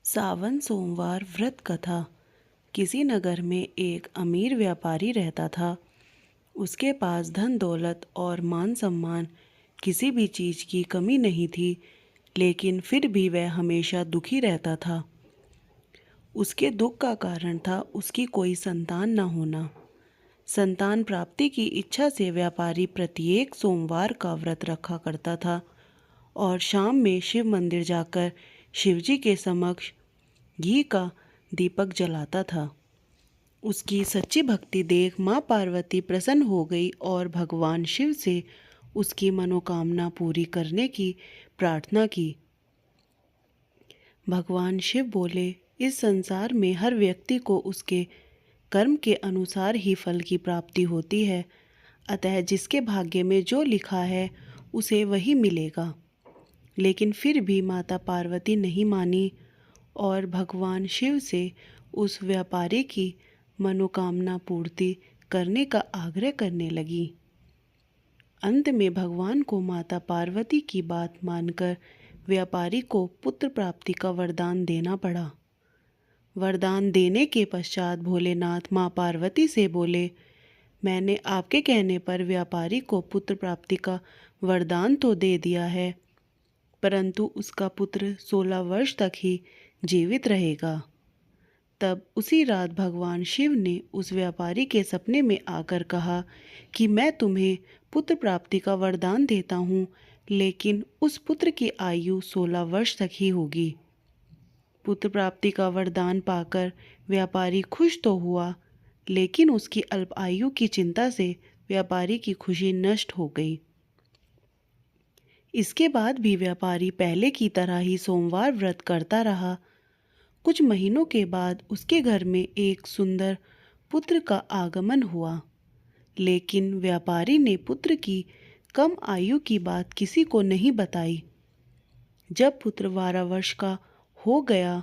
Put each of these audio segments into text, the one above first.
सावन सोमवार व्रत कथा। किसी नगर में एक अमीर व्यापारी रहता था। उसके पास धन दौलत और मान सम्मान किसी भी चीज़ की कमी नहीं थी, लेकिन फिर भी वह हमेशा दुखी रहता था। उसके दुख का कारण था उसकी कोई संतान न होना। संतान प्राप्ति की इच्छा से व्यापारी प्रत्येक सोमवार का व्रत रखा करता था और शाम में शिव मंदिर जाकर शिवजी के समक्ष घी का दीपक जलाता था। उसकी सच्ची भक्ति देख माँ पार्वती प्रसन्न हो गई और भगवान शिव से उसकी मनोकामना पूरी करने की प्रार्थना की। भगवान शिव बोले, इस संसार में हर व्यक्ति को उसके कर्म के अनुसार ही फल की प्राप्ति होती है, अतः जिसके भाग्य में जो लिखा है उसे वही मिलेगा। लेकिन फिर भी माता पार्वती नहीं मानी और भगवान शिव से उस व्यापारी की मनोकामना पूर्ति करने का आग्रह करने लगी। अंत में भगवान को माता पार्वती की बात मानकर व्यापारी को पुत्र प्राप्ति का वरदान देना पड़ा। वरदान देने के पश्चात भोलेनाथ माँ पार्वती से बोले, मैंने आपके कहने पर व्यापारी को पुत्र प्राप्ति का वरदान तो दे दिया है, परंतु उसका पुत्र 16 वर्ष तक ही जीवित रहेगा। तब उसी रात भगवान शिव ने उस व्यापारी के सपने में आकर कहा कि मैं तुम्हें पुत्र प्राप्ति का वरदान देता हूँ, लेकिन उस पुत्र की आयु 16 वर्ष तक ही होगी। पुत्र प्राप्ति का वरदान पाकर व्यापारी खुश तो हुआ, लेकिन उसकी अल्प आयु की चिंता से व्यापारी की खुशी नष्ट हो गई। इसके बाद भी व्यापारी पहले की तरह ही सोमवार व्रत करता रहा। कुछ महीनों के बाद उसके घर में एक सुंदर पुत्र का आगमन हुआ, लेकिन व्यापारी ने पुत्र की कम आयु की बात किसी को नहीं बताई। जब पुत्र 12 वर्ष का हो गया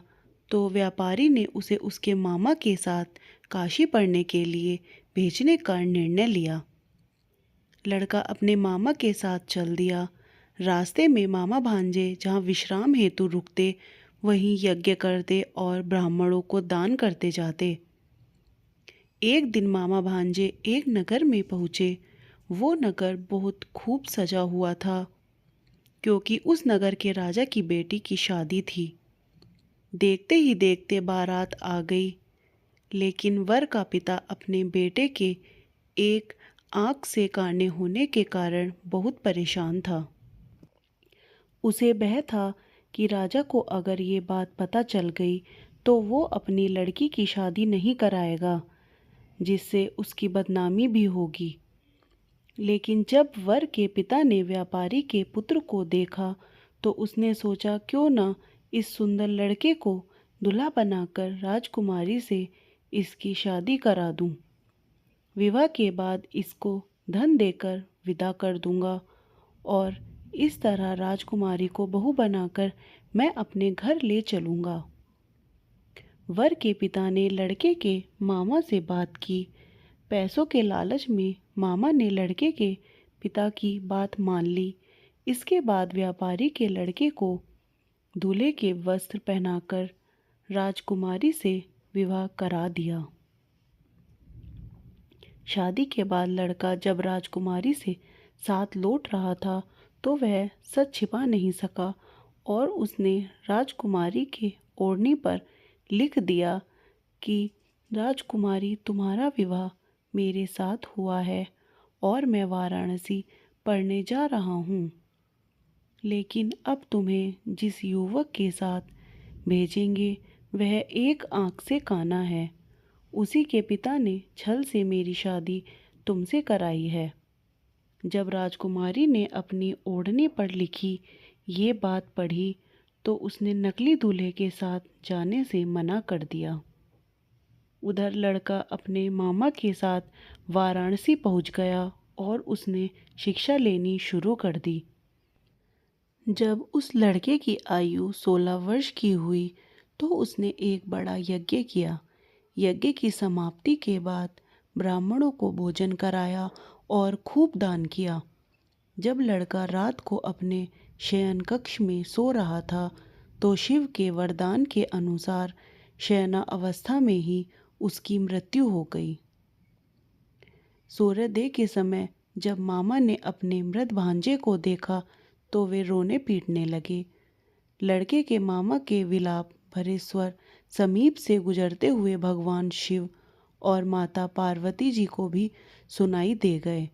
तो व्यापारी ने उसे उसके मामा के साथ काशी पढ़ने के लिए भेजने का निर्णय लिया। लड़का अपने मामा के साथ चल दिया। रास्ते में मामा भांजे जहाँ विश्राम हेतु रुकते, वहीं यज्ञ करते और ब्राह्मणों को दान करते जाते। एक दिन मामा भांजे एक नगर में पहुँचे। वो नगर बहुत खूब सजा हुआ था, क्योंकि उस नगर के राजा की बेटी की शादी थी। देखते ही देखते बारात आ गई, लेकिन वर का पिता अपने बेटे के एक आँख से काने होने के कारण बहुत परेशान था। उसे भय था कि राजा को अगर ये बात पता चल गई तो वो अपनी लड़की की शादी नहीं कराएगा, जिससे उसकी बदनामी भी होगी। लेकिन जब वर के पिता ने व्यापारी के पुत्र को देखा तो उसने सोचा, क्यों न इस सुंदर लड़के को दूल्हा बनाकर राजकुमारी से इसकी शादी करा दूं। विवाह के बाद इसको धन देकर विदा कर दूंगा और इस तरह राजकुमारी को बहू बनाकर मैं अपने घर ले चलूंगा। वर के पिता ने लड़के के मामा से बात की। पैसों के लालच में मामा ने लड़के के पिता की बात मान ली। इसके बाद व्यापारी के लड़के को दूल्हे के वस्त्र पहनाकर राजकुमारी से विवाह करा दिया। शादी के बाद लड़का जब राजकुमारी से साथ लौट रहा था तो वह सच छिपा नहीं सका और उसने राजकुमारी के ओढ़नी पर लिख दिया कि राजकुमारी, तुम्हारा विवाह मेरे साथ हुआ है और मैं वाराणसी पढ़ने जा रहा हूँ। लेकिन अब तुम्हें जिस युवक के साथ भेजेंगे वह एक आँख से काना है। उसी के पिता ने छल से मेरी शादी तुमसे कराई है। जब राजकुमारी ने अपनी ओढ़नी पर लिखी ये बात पढ़ी तो उसने नकली दूल्हे के साथ जाने से मना कर दिया। उधर लड़का अपने मामा के साथ वाराणसी पहुंच गया और उसने शिक्षा लेनी शुरू कर दी। जब उस लड़के की आयु 16 वर्ष की हुई तो उसने एक बड़ा यज्ञ किया। यज्ञ की समाप्ति के बाद ब्राह्मणों को भोजन कराया और खूब दान किया। जब लड़का रात को अपने शयन कक्ष में सो रहा था तो शिव के वरदान के अनुसार शयना अवस्था में ही उसकी मृत्यु हो गई। सूर्योदय के समय जब मामा ने अपने मृत भांजे को देखा तो वे रोने पीटने लगे। लड़के के मामा के विलाप भरे स्वर समीप से गुजरते हुए भगवान शिव और माता पार्वती जी को भी सुनाई दे गए।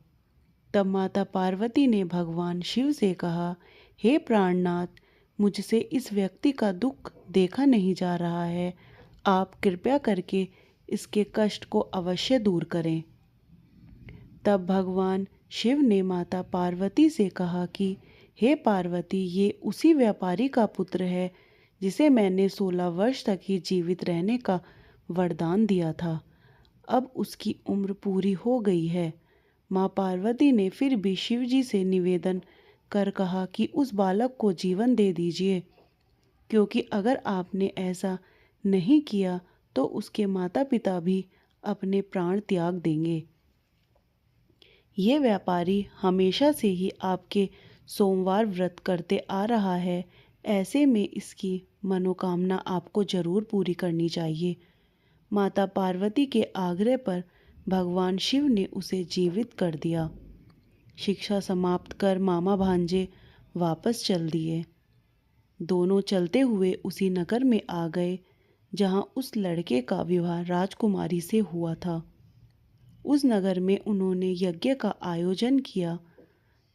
तब माता पार्वती ने भगवान शिव से कहा, हे प्राणनाथ, मुझसे इस व्यक्ति का दुख देखा नहीं जा रहा है, आप कृपया करके इसके कष्ट को अवश्य दूर करें। तब भगवान शिव ने माता पार्वती से कहा कि हे पार्वती, ये उसी व्यापारी का पुत्र है जिसे मैंने 16 वर्ष तक ही जीवित रहने का वरदान दिया था। अब उसकी उम्र पूरी हो गई है। माँ पार्वती ने फिर भी शिव जी से निवेदन कर कहा कि उस बालक को जीवन दे दीजिए, क्योंकि अगर आपने ऐसा नहीं किया तो उसके माता पिता भी अपने प्राण त्याग देंगे। ये व्यापारी हमेशा से ही आपके सोमवार व्रत करते आ रहा है, ऐसे में इसकी मनोकामना आपको जरूर पूरी करनी चाहिए। माता पार्वती के आग्रह पर भगवान शिव ने उसे जीवित कर दिया। शिक्षा समाप्त कर मामा भांजे वापस चल दिए। दोनों चलते हुए उसी नगर में आ गए जहां उस लड़के का विवाह राजकुमारी से हुआ था। उस नगर में उन्होंने यज्ञ का आयोजन किया।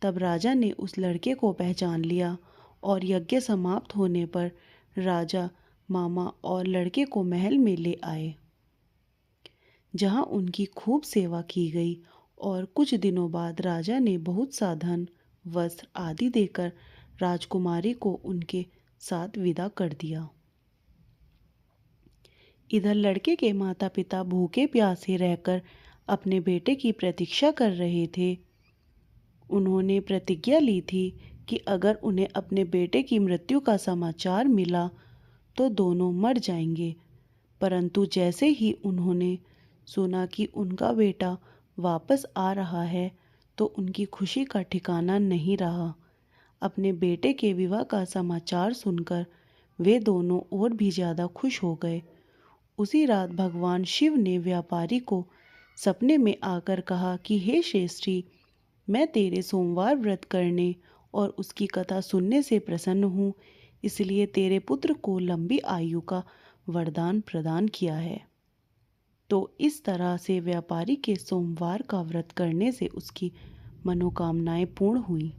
तब राजा ने उस लड़के को पहचान लिया और यज्ञ समाप्त होने पर राजा मामा और लड़के को महल में ले आए, जहां उनकी खूब सेवा की गई और कुछ दिनों बाद राजा ने बहुत सा धन, वस्त्र आदि देकर राजकुमारी को उनके साथ विदा कर दिया। इधर लड़के के माता पिता भूखे प्यासे रहकर अपने बेटे की प्रतीक्षा कर रहे थे। उन्होंने प्रतिज्ञा ली थी कि अगर उन्हें अपने बेटे की मृत्यु का समाचार मिला तो दोनों मर जाएंगे। परंतु जैसे ही उन्होंने सुना कि उनका बेटा वापस आ रहा है तो उनकी खुशी का ठिकाना नहीं रहा। अपने बेटे के विवाह का समाचार सुनकर वे दोनों और भी ज़्यादा खुश हो गए। उसी रात भगवान शिव ने व्यापारी को सपने में आकर कहा कि हे श्रेष्ठी, मैं तेरे सोमवार व्रत करने और उसकी कथा सुनने से प्रसन्न हूँ, इसलिए तेरे पुत्र को लंबी आयु का वरदान प्रदान किया है। तो इस तरह से व्यापारी के सोमवार का व्रत करने से उसकी मनोकामनाएं पूर्ण हुई।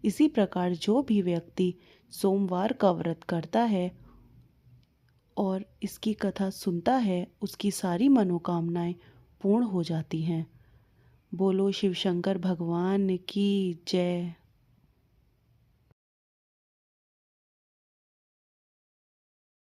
इसी प्रकार जो भी व्यक्ति सोमवार का व्रत करता है और इसकी कथा सुनता है, उसकी सारी मनोकामनाएं पूर्ण हो जाती हैं। बोलो शिव शंकर भगवान की जय।